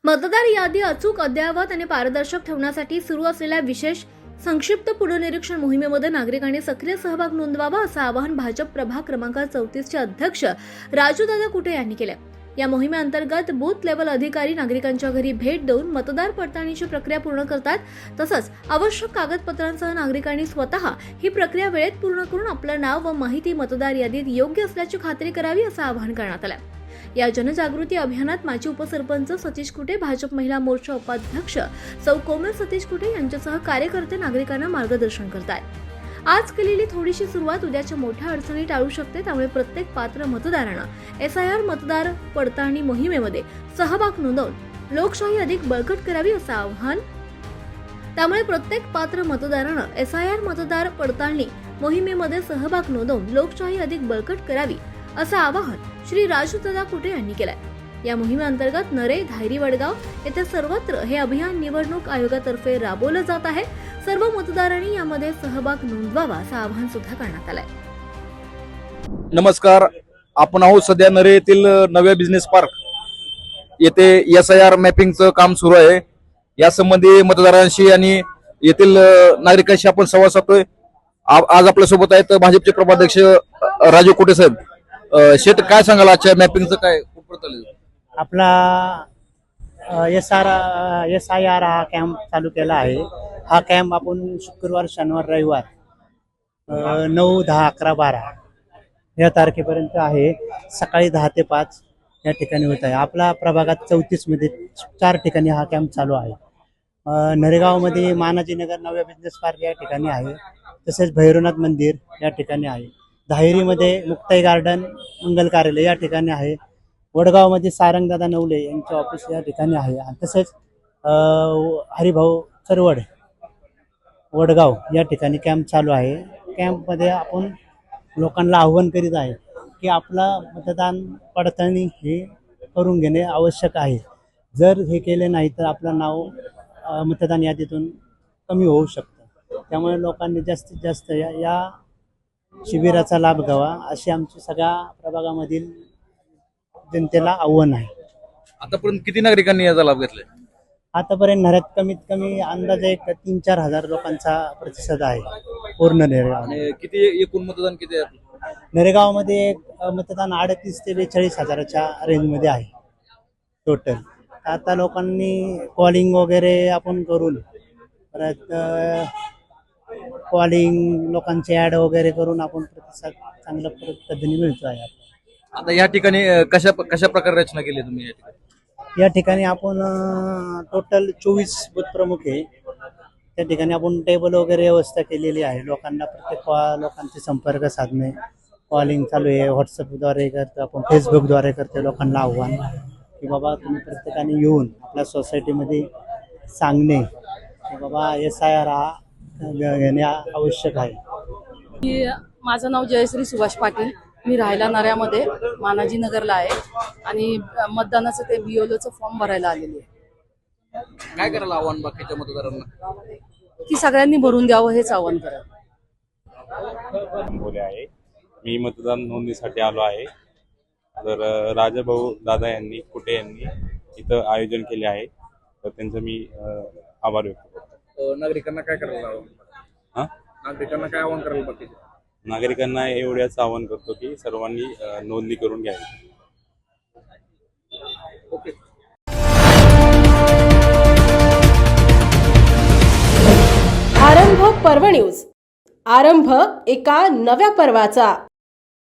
मतदार यादी अचूक, अद्ययावत आणि पारदर्शक ठेवण्यासाठी सुरू असलेल्या विशेष संक्षिप्त पुनर्निरीक्षण मोहिमेमध्ये नागरिकांनी सक्रिय सहभाग नोंदवावा असं आवाहन भाजप प्रभाग क्रमांक 34 चे अध्यक्ष राजूदादा कुटे यांनी केलं। या मोहिमेअंतर्गत बूथ लेवल अधिकारी नागरिकांच्या घरी भेट देऊन मतदार पडताळणीची प्रक्रिया पूर्ण करतात। तसंच आवश्यक कागदपत्रांसह नागरिकांनी स्वतः ही प्रक्रिया वेळेत पूर्ण करून आपलं नाव व माहिती मतदार यादीत योग्य असल्याची खात्री करावी असं आवाहन करण्यात आलं। या जनजागृती अभियानात माजी उपसरपंच सतीश कुटे, भाजप महिला मोर्चा उपाध्यक्ष सौ कोमल सतीश कुटे यांच्यासह कार्यकर्ते नागरिकांना मार्गदर्शन करतात। आज केलेली थोडीशी सुरुवात उद्याच्या मोठ्या अडचणी टाळू शकते, त्यामुळे प्रत्येक पात्र मतदारानं एसआयआर मतदार पडताळणी मोहिमेमध्ये सहभाग नोंदवून लोकशाही अधिक बळकट करावी असं आवाहन। त्यामुळे प्रत्येक पात्र मतदारानं एसआयआर मतदार पडताळणी मोहिमेमध्ये सहभाग नोंदवून लोकशाही अधिक बळकट करावी असं आवाहन श्री राजूदादा कुटे यांनी केलंय। या मोहिमेअंतर्गत नरे, धायरी, वडगाव येथे सर्वत्र हे अभियान निवडणूक आयोगातर्फे राबवलं जात आहे। सर्व मतदारांनी यामध्ये सहभाग नोंदवावा असं आवाहन सुद्धा करण्यात आलंय। नमस्कार, आपण आहोत सध्या नरे येथील नव्या बिझनेस पार्क येथे एसआयआर मॅपिंगचं काम सुरू आहे। या संबंधी मतदारांशी आणि येथील नागरिकांशी आपण संवाद साधतोय। आज आपल्या सोबत आहेत भाजपचे प्रभागाध्यक्ष राजू कुटे साहेब। शेठ, काय सांगाल आजच्या मॅपिंगचं काय आपला एसआयआर हा कॅम्प चालू केला आहे। हा कॅम्प आपण शुक्रवार, शनिवार, रविवार 9, 10, 11, 12 या तारखेपर्यंत आहे। सकाळी 10 ते 5 या ठिकाणी होत आहे। आपला प्रभागात 34 मध्ये 4 ठिकाणी हा कॅम्प चालू आहे। नरेगावमध्ये मानाजीनगर नव्या बिझनेस पार्क या ठिकाणी आहे, तसेच भैरवनाथ मंदिर या ठिकाणी आहे। धायरीमध्ये मुक्ताई गार्डन मंगल कार्यालय या ठिकाणी आहे। वडगावमध्ये सारंगदादा नवले यांचे ऑफिस या ठिकाणी आहे। तसेच हरिभाऊ चरवड वडगाव या ठिकाणी कॅम्प चालू आहे। कॅम्पमध्ये आपण लोकांना आव्हान करीत आहे की आपला मतदान पडताळणी हे करून घेणे आवश्यक आहे। जर हे केले नाही तर आपलं नाव मतदान यादीतून कमी होऊ शकतं। त्यामुळे लोकांनी जास्तीत जास्त या शिबिराचा लाभ घ्यावा अशी आमची सगळ्या प्रभागामधील जनतेला आव्हान आहे। आतापर्यंत किती नागरिकांनी याचा लाभ घेतलाय? आतापर्यंत नऱ्यात कमीत कमी अंदाजे 3-4 हजार लोकांचा प्रतिसाद आहे पूर्ण नरेगाव। किती एकूण मतदान किती आहे? नरेगावमध्ये मतदान 38 ते 42 हजाराच्या रेंजमध्ये आहे टोटल। आता लोकांनी कॉलिंग वगैरे आपण करून, परत कॉलिंग लोकांचे ऍड वगैरे करून आपण प्रतिसाद चांगल्या पद्धतीने मिळतो आहे। आता या ठिकाणी कशा प्रकारे रचना केली तुम्ही? या ठिकाणी आपण टोटल 24 बूथ प्रमुख आहे। त्या ठिकाणी आपण टेबल वगैरे व्यवस्था केलेली आहे। लोकांना प्रत्येक लोकांचे संपर्क साधणे, कॉलिंग चालू आहे। व्हॉट्सअपद्वारे करतो आपण, फेसबुकद्वारे करतो लोकांना आव्हान की बाबा तुम्ही प्रत्येकाने येऊन आपल्या सोसायटीमध्ये सांगणे की बाबा एसआयआर हा घेणे आवश्यक आहे। माझं नाव जयश्री सुभाष पाटील, मी राहायला नऱ्यामध्ये मानाजी नगरला आहे आणि मतदानाचं ते बीओलोचं फॉर्म भरायला आलेली आहे। काय करायला आव्हान बाकीच्या मतदारांना? की सगळ्यांनी भरून द्यावं हेच आव्हान करत आहे। मी मतदान नोंदणीसाठी आलो आहे। तर राजाभाऊ दादा यांनी कुटे यांनी इथं आयोजन केले आहे, तर त्यांचं मी आभार व्यक्त करतो। नागरिकांना काय करायला आव्हान? नागरिकांना काय आव्हान करायला बाकी? नागरिकांना एवढ्याच आवाहन करतो की सर्वांनी नोंदणी करून घ्यावी। ओके। आरंभ पर्व न्यूज, आरंभ एका नव्या पर्वाचा।